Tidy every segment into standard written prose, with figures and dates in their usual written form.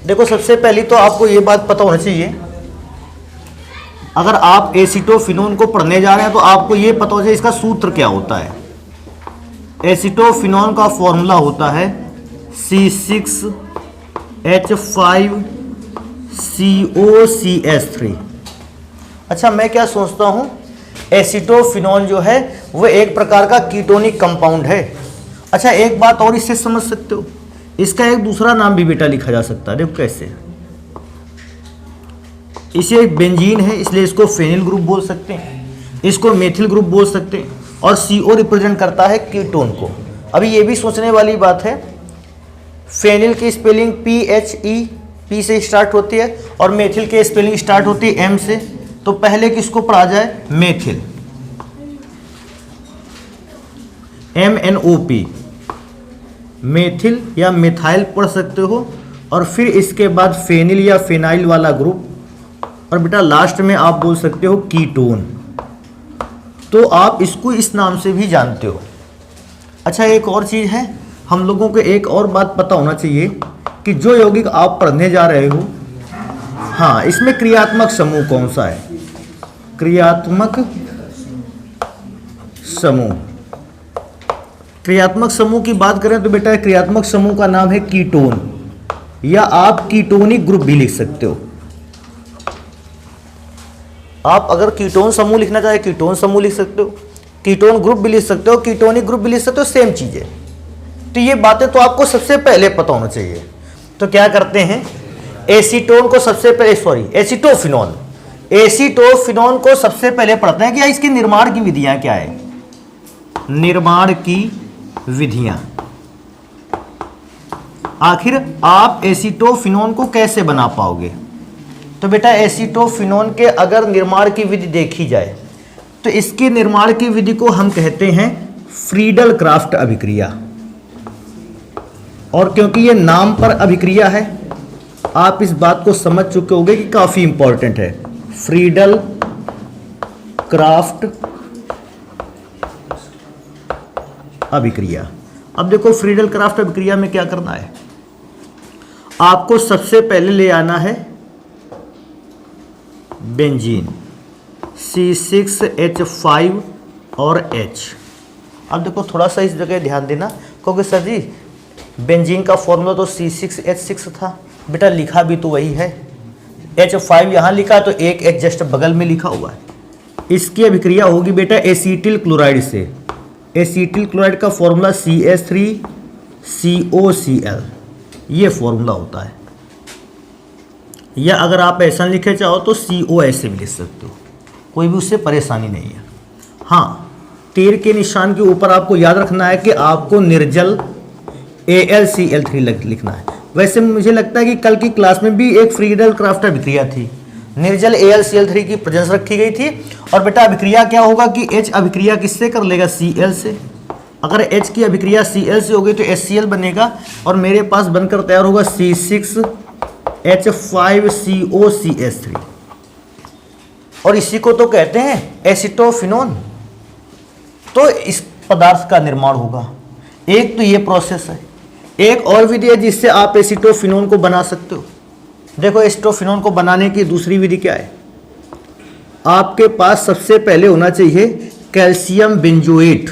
देखो सबसे पहली तो आपको ये बात पता होना चाहिए, अगर आप एसीटोफिनोन को पढ़ने जा रहे हैं तो आपको ये पता होना चाहिए इसका सूत्र क्या होता है। एसीटोफिनोन का फॉर्मूला होता है C6H5COCS3। अच्छा, मैं क्या सोचता हूँ, एसीटोफिनोन जो है वो एक प्रकार का कीटोनिक कंपाउंड है। अच्छा, एक बात और इससे समझ सकते हो, इसका एक दूसरा नाम भी बेटा लिखा जा सकता है। देखो कैसे, इसे एक बेंजीन है इसलिए इसको फेनिल ग्रुप बोल सकते हैं, इसको मेथिल ग्रुप बोल सकते हैं, और CO रिप्रेजेंट करता है कीटोन को। अभी ये भी सोचने वाली बात है, फेनिल की स्पेलिंग PHE, P से स्टार्ट होती है, और मेथिल की स्पेलिंग स्टार्ट होती है M से। तो पहले किसको पढ़ा जाए, मेथिल, MNOP, मेथिल या मिथाइल पढ़ सकते हो, और फिर इसके बाद फेनिल या फेनाइल वाला ग्रुप, और बेटा लास्ट में आप बोल सकते हो कीटोन। तो आप इसको इस नाम से भी जानते हो। अच्छा, एक और चीज़ है, हम लोगों को एक और बात पता होना चाहिए कि जो यौगिक आप पढ़ने जा रहे हो, हाँ, इसमें क्रियात्मक समूह कौन सा है। क्रियात्मक समूह, क्रियात्मक समूह की बात करें तो बेटा क्रियात्मक समूह का नाम है कीटोन, या आप कीटोनिक ग्रुप भी लिख सकते हो। आप अगर कीटोन समूह लिखना चाहे कीटोन समूह लिख सकते हो, कीटोन ग्रुप भी लिख सकते हो, कीटोनिक ग्रुप भी लिख सकते हो, सेम चीज़ है। तो ये बातें तो आपको सबसे पहले पता होना चाहिए। तो क्या करते हैं, एसीटोन को सबसे पहले, एसीटोफिनोन को सबसे पहले पढ़ते हैं कि इसकी निर्माण की विधियां क्या है। निर्माण की विधियां, आखिर आप एसीटोफिनोन को कैसे बना पाओगे। तो बेटा एसीटोफिनोन के अगर निर्माण की विधि देखी जाए तो इसके निर्माण की विधि को हम कहते हैं फ्रीडल क्राफ्ट अभिक्रिया। और क्योंकि ये नाम पर अभिक्रिया है, आप इस बात को समझ चुके होंगे कि काफी इंपॉर्टेंट है, फ्रीडल क्राफ्ट अभिक्रिया। अब देखो फ्रीडल क्राफ्ट अभिक्रिया में क्या करना है, आपको सबसे पहले ले आना है बेंजीन C6H5 और H। अब देखो थोड़ा सा इस जगह ध्यान देना, क्योंकि सर जी बेंजीन का फॉर्मूला तो C6H6 था, बेटा लिखा भी तो वही है, H5 यहाँ लिखा तो एक H जस्ट बगल में लिखा हुआ है। इसकी अभिक्रिया होगी बेटा एसीटिल क्लोराइड से। एसीटिल क्लोराइड का फॉर्मूला CH3COCl, ये फॉर्मूला होता है। या अगर आप ऐसा लिखे चाहो तो COS से भी लिख सकते हो, कोई भी उससे परेशानी नहीं है। हाँ, तीर के निशान के ऊपर आपको याद रखना है कि आपको निर्जल AlCl3 लिखना है। वैसे मुझे लगता है कि कल की क्लास में भी एक फ्रीडल क्राफ्ट अभिक्रिया थी, निर्जल AlCl3 की प्रेजेंस रखी गई थी। और बेटा अभिक्रिया क्या होगा कि H अभिक्रिया किससे कर लेगा, Cl से। अगर H की अभिक्रिया Cl से होगी तो HCl बनेगा, और मेरे पास बनकर तैयार होगा C6H5COCS3, और इसी को तो कहते हैं एसीटोफिनोन। तो इस पदार्थ का निर्माण होगा। एक तो ये प्रोसेस है, एक और विधि है जिससे आप एसीटोफिनोन को बना सकते हो। देखो एसीटोफिनोन को बनाने की दूसरी विधि क्या है, आपके पास सबसे पहले होना चाहिए कैल्शियम बेंजोएट।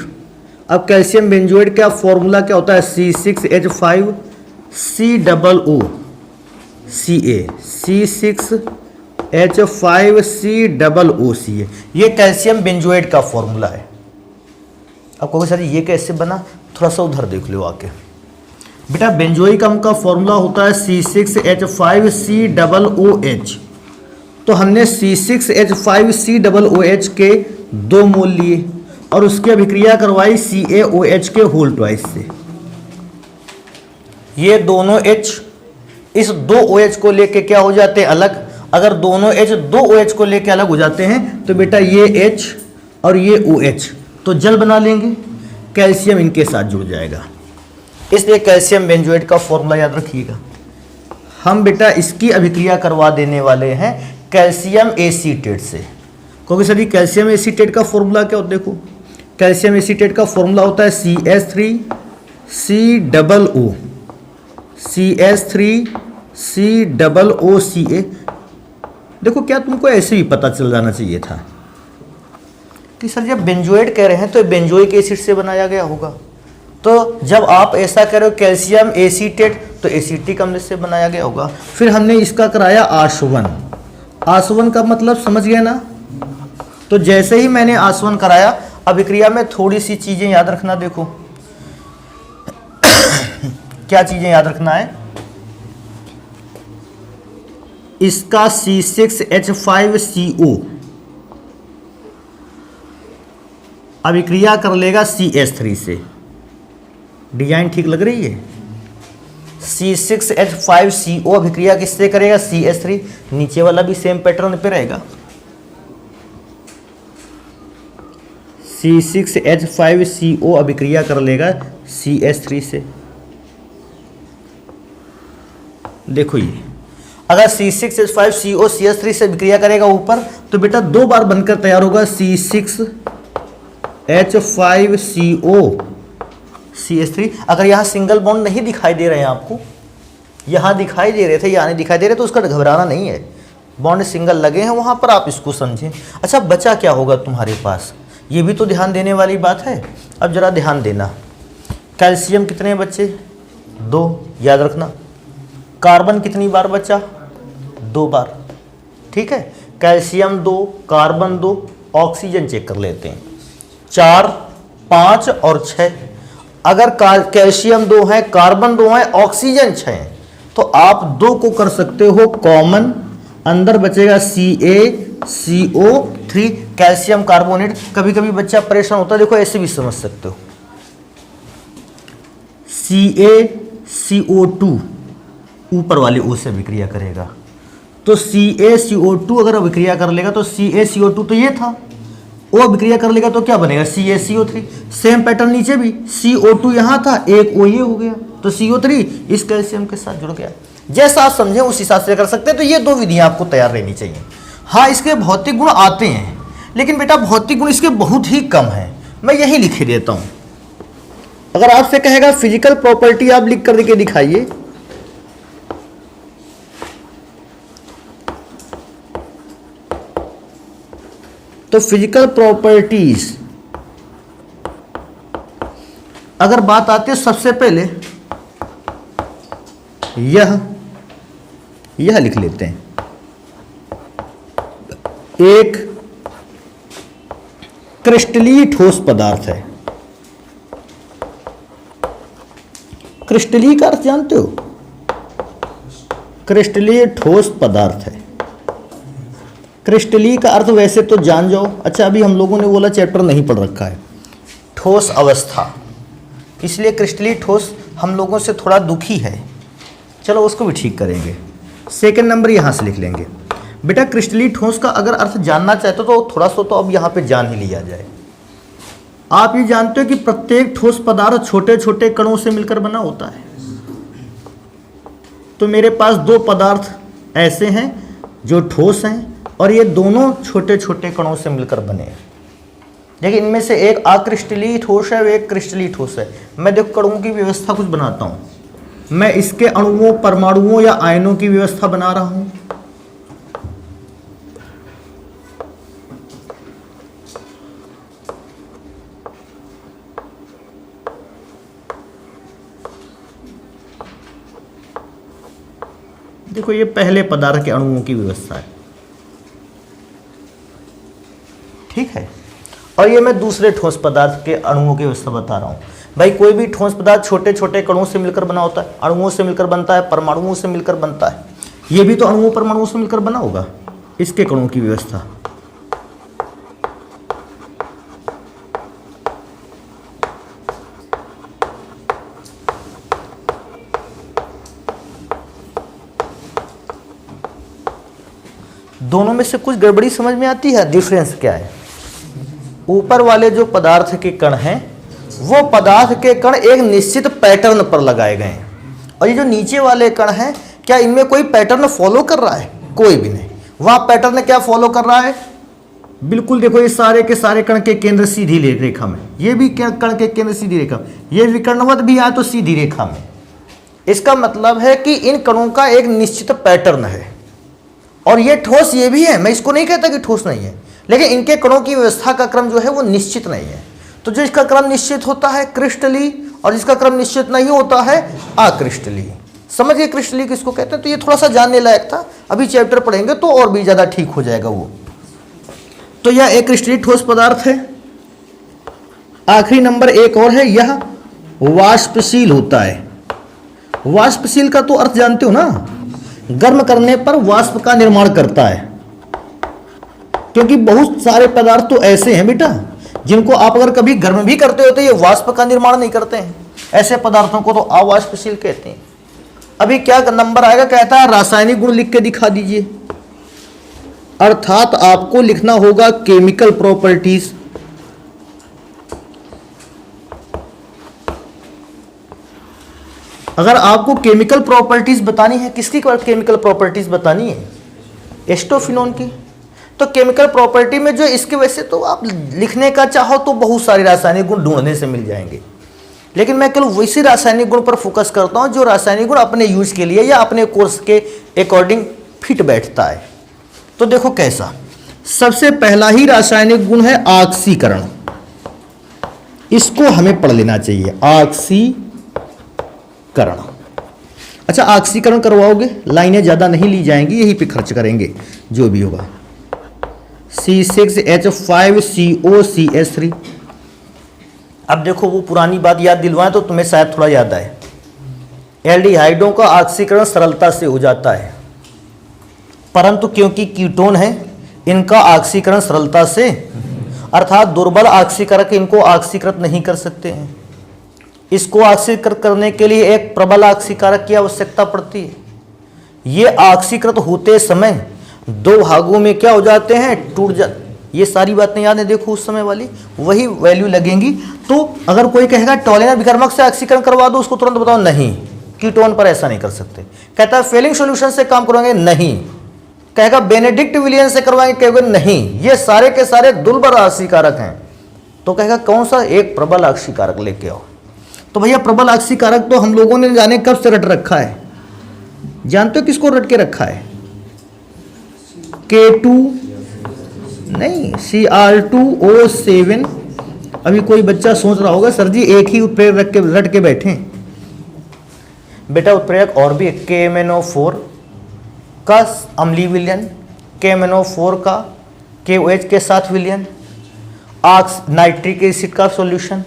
अब कैल्शियम बेंजोएट का फॉर्मूला क्या होता है, C6H5COOCA, C6H5COOCA, ये कैल्शियम बेंजोएट का फॉर्मूला है। अब कहोगे सर ये कैसे बना, थोड़ा सा उधर देख लो आके। बेटा बेंजोइक अम्ल का फॉर्मूला होता है C6H5COOH। तो हमने C6H5COOH के 2 मोल लिए और उसकी अभिक्रिया करवाई CaOH के होल ट्वाइस से। ये दोनों H इस 2 OH को लेके क्या हो जाते हैं, अलग। अगर दोनों H 2 OH को लेके अलग हो जाते हैं तो बेटा ये H और ये OH तो जल बना लेंगे, कैल्शियम इनके साथ जुड़ जाएगा। इसलिए कैल्शियम बेंजोएट का फॉर्मूला याद रखिएगा। हम बेटा इसकी अभिक्रिया करवा देने वाले हैं कैल्शियम एसीटेट से। क्योंकि सर कैल्शियम एसीटेट का फॉर्मूला क्या होता है, देखो कैल्शियम एसीटेट का फॉर्मूला होता है CH3COO, CH3 COOCA। देखो क्या तुमको ऐसे भी पता चल जाना चाहिए था कि सर जब बेंजोएट कह रहे हैं तो बेंजोइक एसिड से बनाया गया होगा। तो जब आप ऐसा कह रहे हो कैल्शियम एसीटेट तो एसीटिक अम्ल से बनाया गया होगा। फिर हमने इसका कराया आशवन। आशवन का मतलब समझ गए ना। तो जैसे ही मैंने आशवन कराया, अभिक्रिया में थोड़ी सी चीजें याद रखना। देखो क्या चीजें याद रखना है, इसका C6H5CO अभिक्रिया कर लेगा CH3 से। डिजाइन ठीक लग रही है। C6H5CO अभिक्रिया किससे करेगा, CH3। नीचे वाला भी सेम पैटर्न पे रहेगा। C6H5CO अभिक्रिया कर लेगा CH3 से। देखो ये अगर C6H5CO CH3 से अभिक्रिया करेगा ऊपर तो बेटा 2 बार बनकर तैयार होगा C6H5CO CH3। अगर यहाँ सिंगल बॉन्ड नहीं दिखाई दे रहे हैं आपको, यहाँ दिखाई दे रहे थे, यहाँ नहीं दिखाई दे रहे, तो उसका घबराना नहीं है। बॉन्ड सिंगल लगे हैं वहाँ पर, आप इसको समझें। अच्छा बचा क्या होगा तुम्हारे पास, ये भी तो ध्यान देने वाली बात है। अब जरा ध्यान देना, कैल्शियम कितने बच्चे, 2 याद रखना। कार्बन कितनी बार बचा, 2 बार। ठीक है, कैल्शियम 2, कार्बन 2, ऑक्सीजन चेक कर लेते हैं 4, 5 और 6। अगर कैल्शियम 2 है, कार्बन 2 है, ऑक्सीजन 6 है, तो आप 2 को कर सकते हो कॉमन, अंदर बचेगा CaCO3 कैल्शियम कार्बोनेट। कभी कभी बच्चा परेशान होता है, देखो ऐसे भी समझ सकते हो, CaCO2 ऊपर वाले O से अभिक्रिया करेगा, तो CaCO2 अगर अभिक्रिया कर लेगा तो CaCO2 तो ये था, O अभिक्रिया कर लेगा तो क्या बनेगा, CaCO3। सेम पैटर्न नीचे भी, CO2 यहाँ था, एक O ये हो गया, तो CO3 इस कैल्शियम के साथ जुड़ गया। जैसा आप समझे उस हिसाब से कर सकते हैं। तो ये 2 विधियां आपको तैयार रहनी चाहिए। हाँ इसके भौतिक गुण आते हैं, लेकिन बेटा भौतिक गुण इसके बहुत ही कम है, मैं यही लिख देता हूं। अगर आपसे कहेगा फिजिकल प्रॉपर्टी आप लिख कर के दिखाइए, तो फिजिकल प्रॉपर्टीज अगर बात आती है, सबसे पहले यह लिख लेते हैं। एक क्रिस्टलीय ठोस पदार्थ है। क्रिस्टलीय का अर्थ जानते हो, क्रिस्टलीय ठोस पदार्थ है। क्रिस्टलीय का अर्थ वैसे तो जान जाओ। अच्छा अभी हम लोगों ने बोला चैप्टर नहीं पढ़ रखा है, ठोस अवस्था, इसलिए क्रिस्टलीय ठोस हम लोगों से थोड़ा दुखी है। चलो उसको भी ठीक करेंगे। सेकंड नंबर यहां से लिख लेंगे। बेटा क्रिस्टलीय ठोस का अगर अर्थ जानना चाहते हो तो थोड़ा सा तो अब यहाँ पे जान ही लिया जाए। आप ये जानते हो कि प्रत्येक ठोस पदार्थ छोटे छोटे कणों से मिलकर बना होता है। तो मेरे पास 2 पदार्थ ऐसे हैं जो ठोस हैं और ये दोनों छोटे छोटे कणों से मिलकर बने हैं। लेकिन इनमें से एक अक्रिस्टलीय ठोस है, एक क्रिस्टलीय ठोस है। मैं देखो कणों की व्यवस्था कुछ बनाता हूँ, मैं इसके अणुओं, परमाणुओं या आयनों की व्यवस्था बना रहा हूं। देखो ये पहले पदार्थ के अणुओं की व्यवस्था है, ठीक है। और ये मैं दूसरे ठोस पदार्थ के अणुओं की व्यवस्था बता रहा हूं। भाई कोई भी ठोस पदार्थ छोटे छोटे कणों से मिलकर बना होता है, अणुओं से मिलकर बनता है, परमाणुओं से मिलकर बनता है। ये भी तो अणुओं परमाणुओं से मिलकर बना होगा, इसके कणों की व्यवस्था। दोनों में से कुछ गड़बड़ी समझ में आती है? डिफरेंस क्या है? ऊपर वाले जो पदार्थ के कण हैं वो पदार्थ के कण एक निश्चित पैटर्न पर लगाए गए हैं, और ये जो नीचे वाले कण हैं क्या इनमें कोई पैटर्न फॉलो कर रहा है? कोई भी नहीं। वहां पैटर्न क्या फॉलो कर रहा है? बिल्कुल देखो ये सारे के सारे कण के केंद्र सीधी रेखा में, ये भी क्या कण के केंद्र सीधी रेखा में, ये विकर्णवत भी आए तो सीधी रेखा में। इसका मतलब है कि इन कणों का एक निश्चित पैटर्न है, और ये ठोस ये भी है, मैं इसको नहीं कहता कि ठोस नहीं है, लेकिन इनके कणों की व्यवस्था का क्रम जो है वो निश्चित नहीं है। तो जो इसका क्रम निश्चित होता है क्रिस्टली, और जिसका क्रम निश्चित नहीं होता है अक्रिस्टली। समझ गए क्रिस्टली किसको कहते हैं? तो ये थोड़ा सा जानने लायक था, अभी चैप्टर पढ़ेंगे तो और भी ज़्यादा ठीक हो जाएगा वो। तो यह एक क्रिस्टली ठोस पदार्थ है। आखिरी नंबर एक और है, यह वाष्पशील होता है। वाष्पशील का तो अर्थ जानते हो ना, गर्म करने पर वाष्प का निर्माण करता है। क्योंकि बहुत सारे पदार्थ तो ऐसे हैं बेटा जिनको आप अगर कभी गर्म भी करते हो तो ये वाष्प का निर्माण नहीं करते हैं, ऐसे पदार्थों को तो अवाष्पशील कहते हैं। अभी क्या नंबर आएगा, कहता है रासायनिक गुण लिख के दिखा दीजिए, अर्थात आपको लिखना होगा केमिकल प्रॉपर्टीज। अगर आपको केमिकल प्रॉपर्टीज बतानी है, किसकी केमिकल प्रॉपर्टीज बतानी है? एस्टोफिनोन की। तो केमिकल प्रॉपर्टी में जो इसके वैसे तो आप लिखने का चाहो तो बहुत सारे रासायनिक गुण ढूंढने से मिल जाएंगे, लेकिन मैं केवल वैसे रासायनिक गुण पर फोकस करता हूं जो रासायनिक गुण अपने यूज के लिए या अपने कोर्स के अकॉर्डिंग फिट बैठता है। तो देखो कैसा, सबसे पहला ही रासायनिक गुण है ऑक्सीकरण। इसको हमें पढ़ लेना चाहिए, ऑक्सीकरण। अच्छा, ऑक्सीकरण करवाओगे, लाइनें ज्यादा नहीं ली जाएंगी, यही पे खर्च करेंगे जो भी होगा। C6H5COCH3। अब देखो वो पुरानी बात याद दिलवाएं तो तुम्हें शायद थोड़ा याद आए। एल्डिहाइडों का ऑक्सीकरण सरलता से हो जाता है, परंतु क्योंकि कीटोन है इनका ऑक्सीकरण सरलता से, अर्थात दुर्बल ऑक्सीकारक इनको ऑक्सीकृत नहीं कर सकते हैं। इसको ऑक्सीकृत करने के लिए एक प्रबल ऑक्सीकारक की आवश्यकता पड़ती है। ये ऑक्सीकृत होते समय दो भागों में क्या हो जाते हैं, टूट जाते। ये सारी बातें याद है, देखो उस समय वाली वही वैल्यू लगेंगी। तो अगर कोई कहेगा टॉलिना विकर्मक से ऑक्सीकरण करवा दो, उसको तुरंत बताओ नहीं, कीटोन पर ऐसा नहीं कर सकते। कहता है फेलिंग सॉल्यूशन से काम करवाएंगे, नहीं। कहेगा बेनेडिक्ट विलियन से करवाएंगे, कहेंगे नहीं, ये सारे के सारे दुर्बल ऑक्सीकारक हैं। तो कहेगा कौन सा, एक प्रबल ऑक्सीकारक लेके आओ। तो भैया प्रबल ऑक्सीकारक तो हम लोगों ने जाने कब से रट रखा है, जानते हो किसको रट के रखा है? K2 नहीं, Cr2O7। अभी कोई बच्चा सोच रहा होगा सर जी एक ही उत्प्रेरक रट के बैठे। बेटा उत्प्रेरक और भी, KMnO4 का अम्लीय विलयन, KMnO4 का KOH के साथ विलयन, नाइट्रिक एसिड का सॉल्यूशन।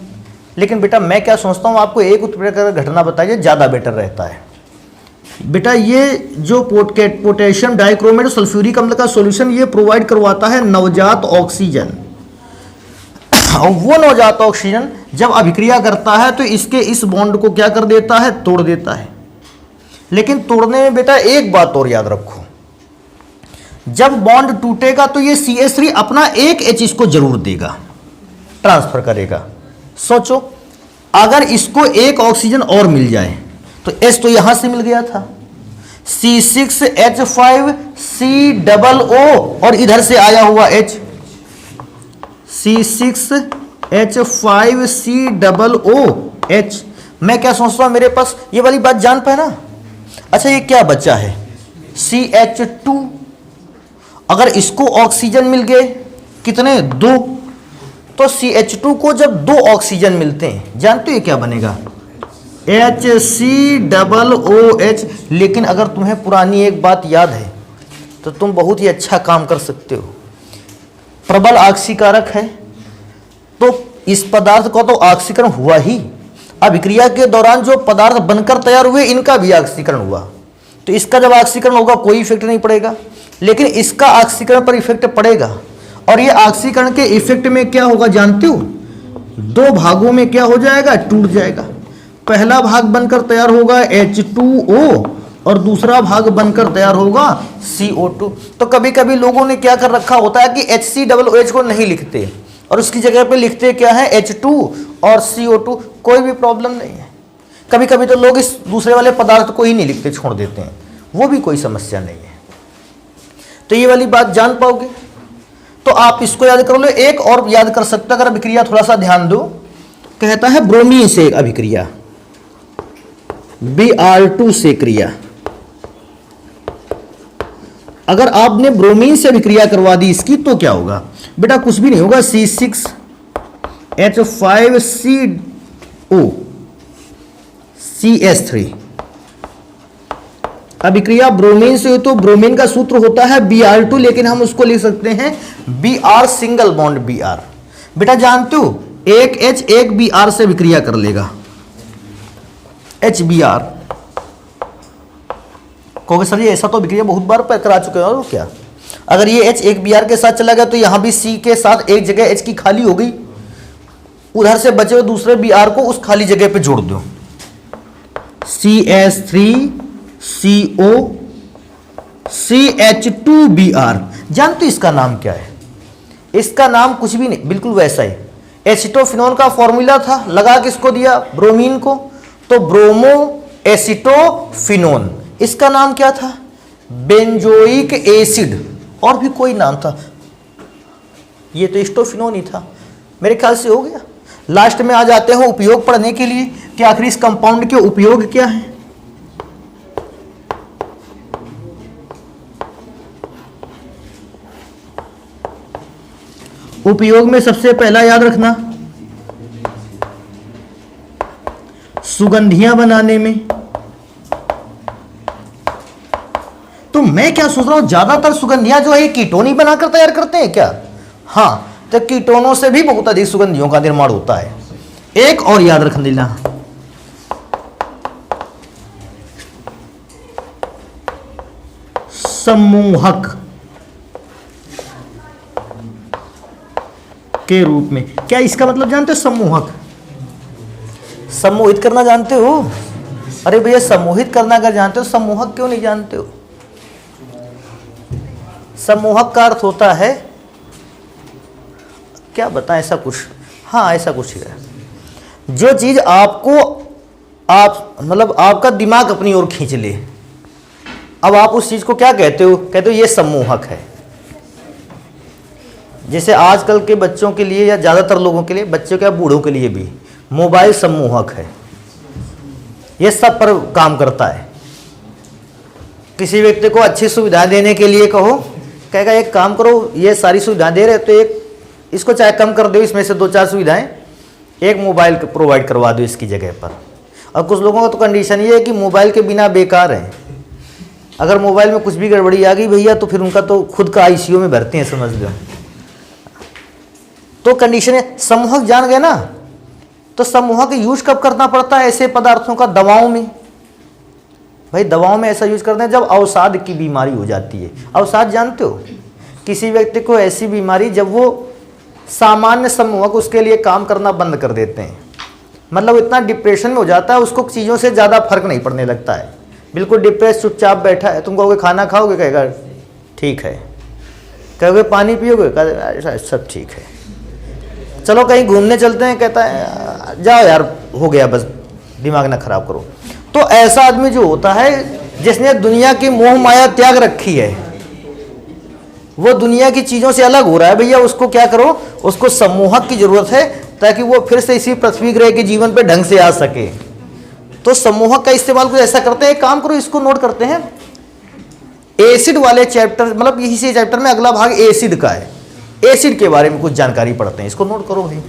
लेकिन बेटा मैं क्या सोचता हूँ, आपको एक उत्प्रेरक घटना बताइए, ज़्यादा बेटर रहता है। बेटा ये जो पोटेशियम डाइक्रोमेट सल्फ्यूरिक अम्ल का सॉल्यूशन ये प्रोवाइड करवाता है नवजात ऑक्सीजन। और वो नवजात ऑक्सीजन जब अभिक्रिया करता है तो इसके इस बॉन्ड को क्या कर देता है, तोड़ देता है। लेकिन तोड़ने में बेटा एक बात और याद रखो, जब बॉन्ड टूटेगा तो ये CH3 अपना एक H इसको जरूर देगा, ट्रांसफर करेगा। सोचो अगर इसको एक ऑक्सीजन और मिल जाए तो H तो यहां से मिल गया था, C6H5COO और इधर से आया हुआ H, C6H5COOH। मैं क्या सोचता हूं, मेरे पास ये वाली बात जान पाए ना। अच्छा ये क्या बचा है, CH2। अगर इसको ऑक्सीजन मिल गए कितने, 2, तो CH2 को जब 2 ऑक्सीजन मिलते हैं जानते हो क्या बनेगा, HCOOH। लेकिन अगर तुम्हें पुरानी एक बात याद है तो तुम बहुत ही अच्छा काम कर सकते हो। प्रबल ऑक्सीकारक है तो इस पदार्थ का तो ऑक्सीकरण हुआ ही, अभिक्रिया के दौरान जो पदार्थ बनकर तैयार हुए इनका भी ऑक्सीकरण हुआ। तो इसका जब ऑक्सीकरण होगा कोई इफेक्ट नहीं पड़ेगा, लेकिन इसका ऑक्सीकरण पर इफेक्ट पड़ेगा। और ये ऑक्सीकरण के इफेक्ट में क्या होगा जानते हो, 2 भागों में क्या हो जाएगा, टूट जाएगा। पहला भाग बनकर तैयार होगा H2O और दूसरा भाग बनकर तैयार होगा CO2। तो कभी कभी लोगों ने क्या कर रखा होता है कि HCOOH को नहीं लिखते और उसकी जगह पे लिखते क्या है, H2 और CO2। कोई भी प्रॉब्लम नहीं है। कभी कभी तो लोग इस दूसरे वाले पदार्थ को ही नहीं लिखते, छोड़ देते हैं, वो भी कोई समस्या नहीं है। तो ये वाली बात जान पाओगे तो आप इसको याद कर लो। एक और याद कर सकते हो अगर अभिक्रिया थोड़ा सा ध्यान दो, कहता है ब्रोमीन से अभिक्रिया। Br2 से क्रिया, अगर आपने ब्रोमीन से भी क्रिया करवा दी इसकी तो क्या होगा बेटा, कुछ भी नहीं होगा, C6H5CO CS3। अभिक्रिया ब्रोमीन से हो तो ब्रोमीन का सूत्र होता है Br2, लेकिन हम उसको लिख सकते हैं Br सिंगल बॉन्ड Br। बेटा जानते हो एक H एक Br से विक्रिया कर लेगा, HBr। कहोगे सर जी ऐसा तो विक्रिया बहुत बार करा चुके हो क्या, अगर ये H एक Br के साथ चला गया तो यहां भी C के साथ एक जगह H की खाली हो गई, उधर से बचे हुए दूसरे Br को उस खाली जगह पे जोड़ दो, CS3CO CH2Br। जानते हो इसका नाम क्या है, इसका नाम कुछ भी नहीं, बिल्कुल वैसा ही एसिटोफिनोन का फॉर्मूला था, लगा किसको दिया, ब्रोमीन को, तो ब्रोमो एसिटोफिनोन। इसका नाम क्या था, बेंजोइक एसिड, और भी कोई नाम था, ये तो एसिटोफिनोन ही था। मेरे ख्याल से हो गया। लास्ट में आ जाते हैं उपयोग पढ़ने के लिए कि आखिर इस कंपाउंड के उपयोग क्या है। उपयोग में सबसे पहला याद रखना, सुगंधियां बनाने में। तो मैं क्या सोच रहा हूं, ज्यादातर सुगंधियां जो है कीटोन ही बनाकर तैयार करते हैं क्या, हाँ, तो कीटोनों से भी बहुत अधिक सुगंधियों का निर्माण होता है। एक और याद रखना लेना, सम्मोहक के रूप में। क्या इसका मतलब जानते हो, सम्मोहक, सम्मोहित करना जानते हो, अरे भैया सम्मोहित करना अगर जानते हो, सम्मोहक क्यों नहीं जानते हो। सम्मोहक का अर्थ होता है, क्या बताएं, ऐसा कुछ, हाँ ऐसा कुछ है, जो चीज आपको मतलब आपका दिमाग अपनी ओर खींच ले। अब आप उस चीज को क्या कहते हो, कहते हो ये सम्मोहक है। जैसे आजकल के बच्चों के लिए या ज्यादातर लोगों के लिए, बच्चों क्या बूढ़ों के लिए भी, मोबाइल सम्मोहक है, ये सब पर काम करता है। किसी व्यक्ति को अच्छी सुविधा देने के लिए कहो, कहेगा एक काम करो, ये सारी सुविधाएं दे रहे तो एक इसको चाहे कम कर दो, इसमें से 2-4 सुविधाएं, एक मोबाइल प्रोवाइड करवा दो इसकी जगह पर। और कुछ लोगों का तो कंडीशन ये है कि मोबाइल के बिना बेकार है, अगर मोबाइल में कुछ भी गड़बड़ी आ गई भैया तो फिर उनका तो खुद का ICU में भरते हैं, समझ लो। तो कंडीशन है, सम्मोहक जान गए ना, तो सम्मोहक यूज कब करना पड़ता है ऐसे पदार्थों का, दवाओं में। भाई दवाओं में ऐसा यूज करते हैं जब अवसाद की बीमारी हो जाती है। अवसाद जानते हो, किसी व्यक्ति को ऐसी बीमारी जब वो सामान्य सम्मोहक उसके लिए काम करना बंद कर देते हैं, मतलब इतना डिप्रेशन में हो जाता है उसको चीज़ों से ज़्यादा फर्क नहीं पड़ने लगता है, बिल्कुल डिप्रेस चुपचाप बैठा है। तुम कहोगे खाना खाओगे, कहेगा ठीक है, कहोगे पानी पियोगे, कहेगा सब ठीक है, चलो कहीं घूमने चलते हैं, कहता है जाओ यार हो गया बस, दिमाग ना खराब करो। तो ऐसा आदमी जो होता है जिसने दुनिया की मोह माया त्याग रखी है, वो दुनिया की चीजों से अलग हो रहा है भैया, उसको क्या करो, उसको सम्मोहक की जरूरत है ताकि वो फिर से इसी पृथ्वी ग्रह के जीवन पे ढंग से आ सके। तो सम्मोहक का इस्तेमाल कुछ ऐसा करते हैं, काम करो इसको नोट करते हैं, एसिड वाले चैप्टर, मतलब इसी चैप्टर में अगला भाग एसिड का है, एसिड के बारे में कुछ जानकारी पढ़ते हैं, इसको नोट करो भाई।